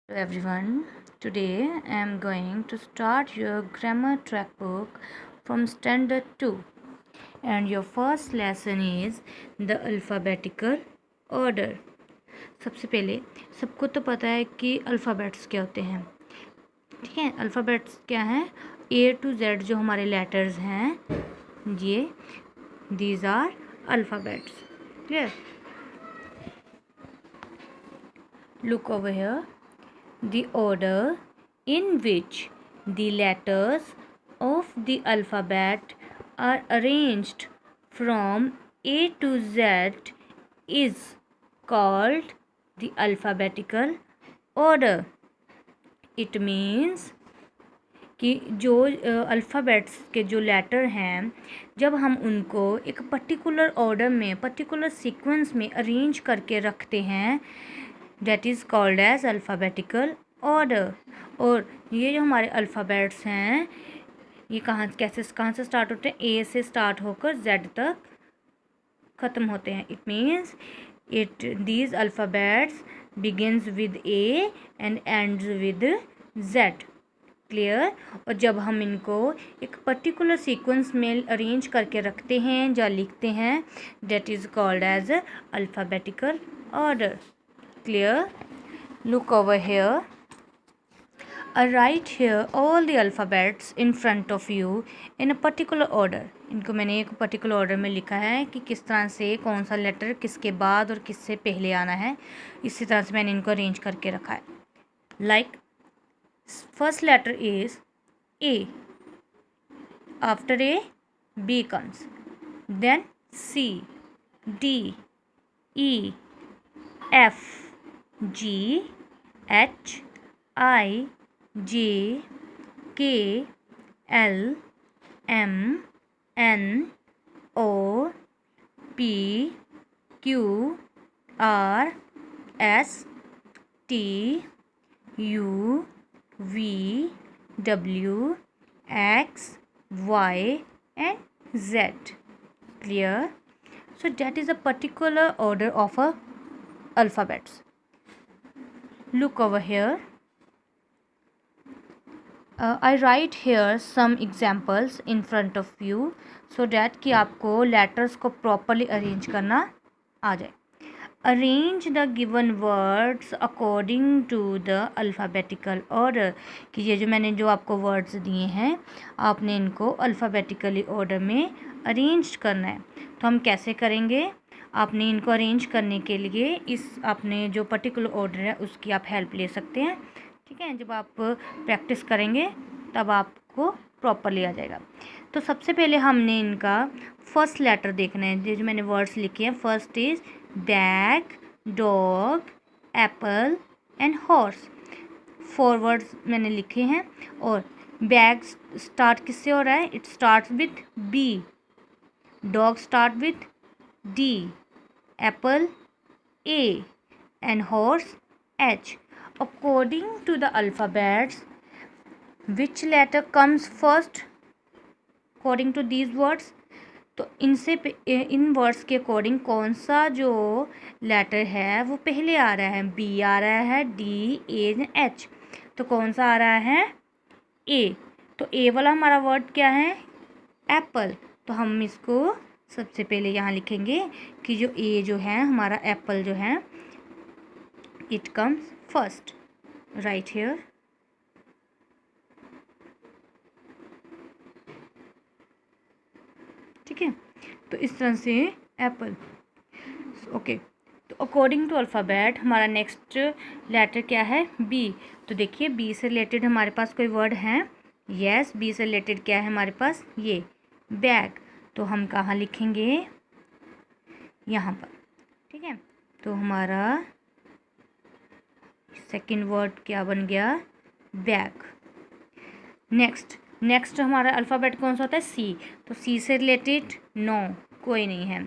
Hello everyone, today I am going to start your grammar track book from standard 2 and your first lesson is the alphabetical order. सबसे पहले सबको तो पता है कि alphabets क्या होते हैं, ठीक है। अल्फ़ाबेट्स क्या हैं? A to Z जो हमारे लेटर्स हैं, ये these are alphabets. Clear? Look over here. The order in which the letters of the alphabet are arranged from A to Z is called the alphabetical order. It means कि जो alphabets के जो letter हैं, जब हम उनको एक particular order में, पर्टिकुलर सीक्वेंस में अरेंज करके रखते हैं, that is called as alphabetical order. और ये जो हमारे अल्फ़ाबेट्स हैं, ये कहाँ से स्टार्ट होते हैं? ए से स्टार्ट होकर जेड तक ख़त्म होते हैं। It means these alphabets begins with A and ends with Z. Clear? और जब हम इनको एक पर्टिकुलर सीक्वेंस में अरेंज करके रखते हैं या लिखते हैं, that is called as alphabetical order. Clear? Look over here. I write here all the alphabets in front of you in a particular order. इनको मैंने एक पर्टिकुलर ऑर्डर में लिखा है कि किस तरह से कौन सा लेटर किसके बाद और किससे पहले आना है। इसी तरह से मैंने इनको अरेंज करके रखा है। Like first letter is A. After A, B comes. Then C, D, E, F, G, H, I, J, K, L, M, N, O, P, Q, R, S, T, U, V, W, X, Y, and Z. Clear? So that is a particular order of a alphabets. Look over here. I write here some examples in front of you so that कि आपको letters को properly arrange करना आ जाए. Arrange the given words according to the alphabetical order. कि ये जो मैंने जो आपको words दिए हैं, आपने इनको alphabetically order में arrange करना है. तो हम कैसे करेंगे? आपने इनको अरेंज करने के लिए इस आपने जो पर्टिकुलर ऑर्डर है उसकी आप हेल्प ले सकते हैं, ठीक है। जब आप प्रैक्टिस करेंगे तब आपको प्रॉपरली आ जाएगा। तो सबसे पहले हमने इनका फर्स्ट लेटर देखना है। जो मैंने वर्ड्स लिखे हैं, first is bag, dog, Apple and horse. 4 words मैंने लिखे हैं। और बैग स्टार्ट किससे हो रहा है? It starts with B, dog start with D, apple A, and horse H. According to the alphabets, which letter comes first? According to these words, तो इन words के अकॉर्डिंग कौन सा जो लेटर है वो पहले आ रहा है? B आ रहा है, D, A, H। तो कौन सा आ रहा है? A। तो A वाला हमारा वर्ड क्या है? एप्पल। तो हम इसको सबसे पहले यहाँ लिखेंगे कि जो ए जो है हमारा एप्पल जो है, it comes first right here. ठीक है, तो इस तरह से एप्पल। ओके, तो अकॉर्डिंग टू अल्फ़ाबेट हमारा नेक्स्ट लेटर क्या है? बी। तो देखिए बी से रिलेटेड हमारे पास कोई वर्ड है? यस, बी से रिलेटेड क्या है हमारे पास? ये बैग। तो हम कहाँ लिखेंगे? यहाँ पर, ठीक है। तो हमारा सेकंड वर्ड क्या बन गया? बैग। नेक्स्ट हमारा अल्फ़ाबेट कौन सा होता है? सी। तो सी से रिलेटेड नो, कोई नहीं है।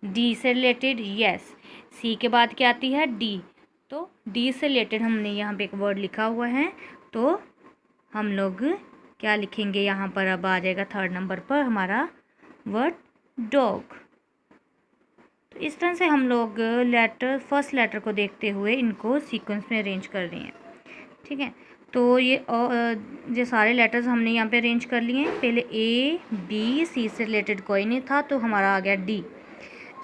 डी से रिलेटेड यस। सी के बाद क्या आती है? डी। तो डी से रिलेटेड हमने यहाँ पे एक वर्ड लिखा हुआ है, तो हम लोग क्या लिखेंगे यहाँ पर? अब आ जाएगा थर्ड नंबर पर हमारा वर्ड डॉग। तो इस तरह से हम लोग फर्स्ट लेटर को देखते हुए इनको सीक्वेंस में अरेंज कर रहे हैं। ठीक है, तो ये सारे लेटर्स हमने यहाँ पे अरेंज कर लिए हैं। पहले ए बी सी से रिलेटेड कोई नहीं था तो हमारा आ गया डी।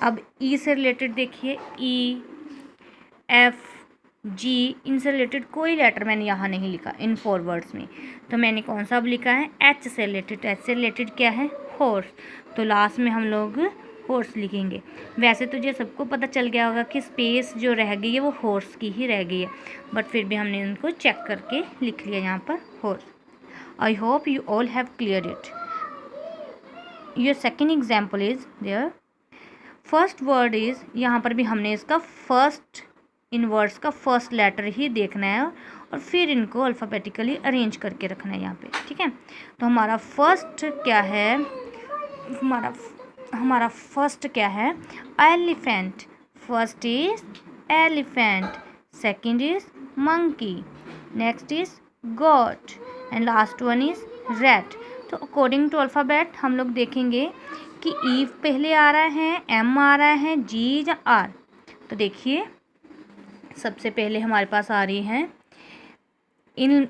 अब ई से रिलेटेड देखिए, ई एफ जी, इनसे रिलेटेड कोई लेटर मैंने यहाँ नहीं लिखा इन 4 वर्ड्स में। तो मैंने कौन सा अब लिखा है, एच से रिलेटेड। एच से रिलेटेड क्या है, हॉर्स। तो लास्ट में हम लोग हॉर्स लिखेंगे। वैसे तो ये सबको पता चल गया होगा कि स्पेस जो रह गई है वो हॉर्स की ही रह गई है, बट फिर भी हमने उनको चेक करके लिख लिया यहाँ पर horse. I hope you all have clear it. Your second example is there. First word is, यहाँ पर भी हमने इसका फर्स्ट, इन वर्ड्स का फर्स्ट लेटर ही देखना है और फिर इनको अल्फ़ाबेटिकली अरेंज करके रखना है यहाँ पे। ठीक है, तो हमारा फर्स्ट क्या है, हमारा फर्स्ट क्या है, elephant. First is elephant, second is monkey, next is got and last one is rat. तो अकॉर्डिंग टू अल्फ़ाबेट हम लोग देखेंगे कि ई पहले आ रहा है, एम आ रहा है, जी या आर। तो देखिए सबसे पहले हमारे पास आ रही है इन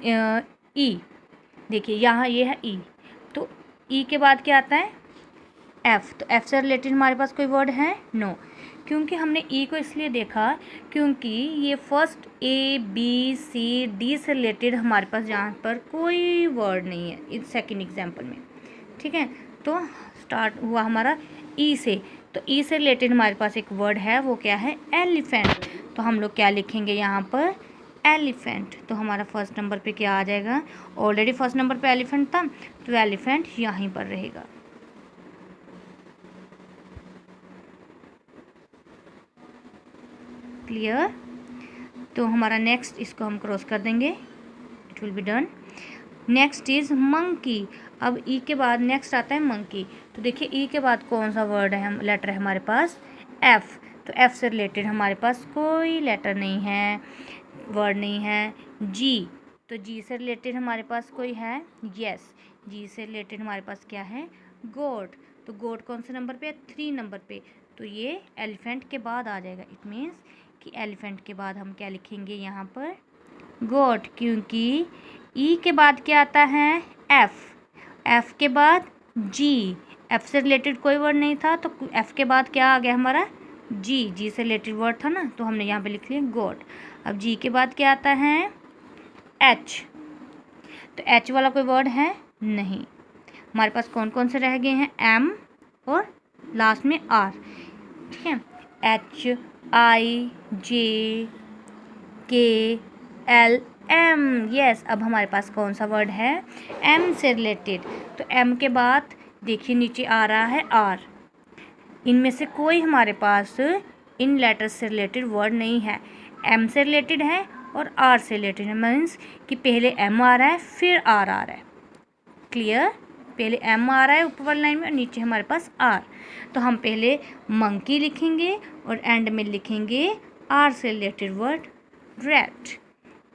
ई। देखिए यहाँ ये है ई, तो ई के बाद क्या आता है, एफ़। तो एफ़ से रिलेटेड हमारे पास कोई वर्ड है, नो, क्योंकि हमने ई को इसलिए देखा क्योंकि ये first A B C D से रिलेटेड हमारे पास यहाँ पर कोई वर्ड नहीं है इस सेकंड एग्जांपल में। ठीक है, तो स्टार्ट हुआ हमारा ई से। तो ई से रिलेटेड हमारे पास एक वर्ड है, वो क्या है, एलिफेंट। तो हम लोग क्या लिखेंगे यहाँ पर, एलिफेंट। तो हमारा फर्स्ट नंबर पे क्या आ जाएगा, ऑलरेडी फर्स्ट नंबर पे एलिफेंट था तो एलिफेंट यहीं पर रहेगा। क्लियर। तो हमारा नेक्स्ट, इसको हम क्रॉस कर देंगे, it will be done. Next is monkey. अब ई के बाद नेक्स्ट आता है मंकी। तो देखिए ई के बाद कौन सा वर्ड है, लेटर है हमारे पास, एफ़। तो एफ़ से रिलेटेड हमारे पास कोई लेटर नहीं है, वर्ड नहीं है। जी, तो जी से रिलेटेड हमारे पास कोई है, यस। जी से रिलेटेड हमारे पास क्या है, गोट। तो गोट कौन से नंबर पे है, 3 नंबर पे। तो ये एलिफेंट के बाद आ जाएगा। इट मीन्स कि एलिफेंट के बाद हम क्या लिखेंगे यहाँ पर, गोट, क्योंकि ई के बाद क्या आता है, एफ़। एफ़ के बाद जी, एफ़ से रिलेटेड कोई वर्ड नहीं था तो एफ़ के बाद क्या आ गया हमारा, जी। जी से रिलेटेड वर्ड था ना, तो हमने यहाँ पे लिख लिया गोट। अब जी के बाद क्या आता है, एच। तो एच वाला कोई वर्ड है नहीं। हमारे पास कौन कौन से रह गए हैं, एम और लास्ट में आर। ठीक है, एच आई जे के एल एम, यस। अब हमारे पास कौन सा वर्ड है, एम से रिलेटेड। तो एम के बाद देखिए नीचे आ रहा है आर। इनमें से कोई हमारे पास इन लेटर्स से रिलेटेड वर्ड नहीं है। एम से रिलेटेड है और आर से रिलेटेड है, मीन्स कि पहले एम आ रहा है फिर आर आ रहा है। क्लियर, पहले एम आ रहा है ऊपर वाली लाइन में और नीचे हमारे पास आर। तो हम पहले मंकी लिखेंगे और एंड में लिखेंगे आर से रिलेटेड वर्ड, रैट।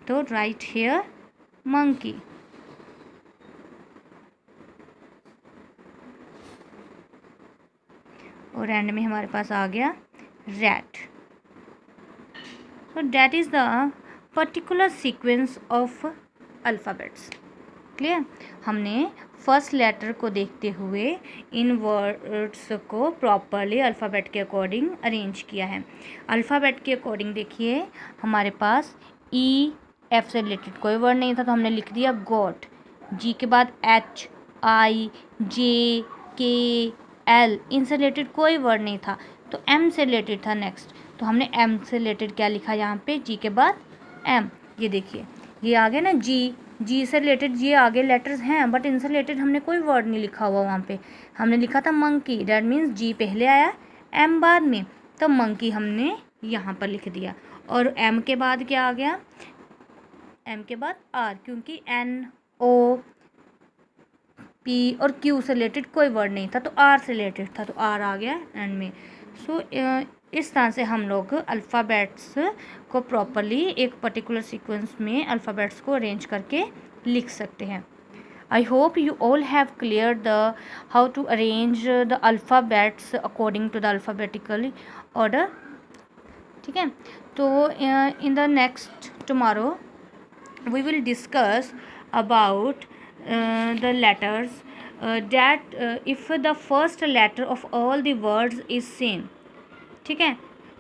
तो राइट हियर मंकी। और एंड में हमारे पास आ गया rat. So that is the particular sequence of alphabets. Clear, हमने फर्स्ट लेटर को देखते हुए इन वर्ड्स को प्रॉपरली अल्फ़ाबेट के अकॉर्डिंग अरेंज किया है। अल्फ़ाबेट के अकॉर्डिंग देखिए हमारे पास ई एफ से रिलेटेड कोई वर्ड नहीं था तो हमने लिख दिया गॉट। जी के बाद एच आई जे के एल, इनसे रिलेटेड कोई वर्ड नहीं था तो एम से रिलेटेड था नेक्स्ट, तो हमने एम से रिलेटेड क्या लिखा यहाँ पे, जी के बाद एम। ये देखिए ये आ गया ना जी, जी से रिलेटेड ये आगे लेटर्स हैं बट इनसे रिलेटेड हमने कोई वर्ड नहीं लिखा हुआ वहाँ पे। हमने लिखा था मंकी, डैट मीन्स जी पहले आया एम बाद में, तो मंकी हमने यहाँ पर लिख दिया। और एम के बाद क्या आ गया, एम के बाद आर, क्योंकि एन ओ पी और क्यू से रिलेटेड कोई वर्ड नहीं था तो आर से रिलेटेड था तो आर आ गया एंड में। सो इस तरह से हम लोग अल्फ़ाबेट्स को प्रॉपरली एक पर्टिकुलर सीक्वेंस में अल्फ़ाबेट्स को अरेंज करके लिख सकते हैं। I hope you all have clear the how to arrange the alphabets according to the alphabetical order. ठीक है, तो in the next tomorrow we will discuss about the letters that if the first letter of all the words is same. ठीक है,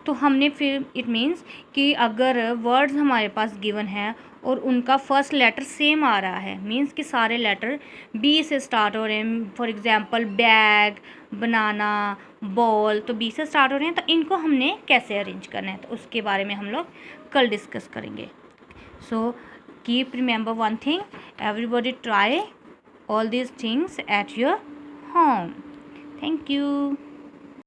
तो हमने फिर it means कि अगर वर्ड्स हमारे पास गिवन है और उनका फर्स्ट लेटर सेम आ रहा है, मीन्स कि सारे लेटर बी से स्टार्ट हो रहे हैं, for example bag, banana, ball, तो बी से स्टार्ट हो रहे हैं, तो इनको हमने कैसे अरेंज करना है, तो उसके बारे में हम लोग कल डिस्कस करेंगे. So keep remember one thing, everybody try all these things at your home. Thank you.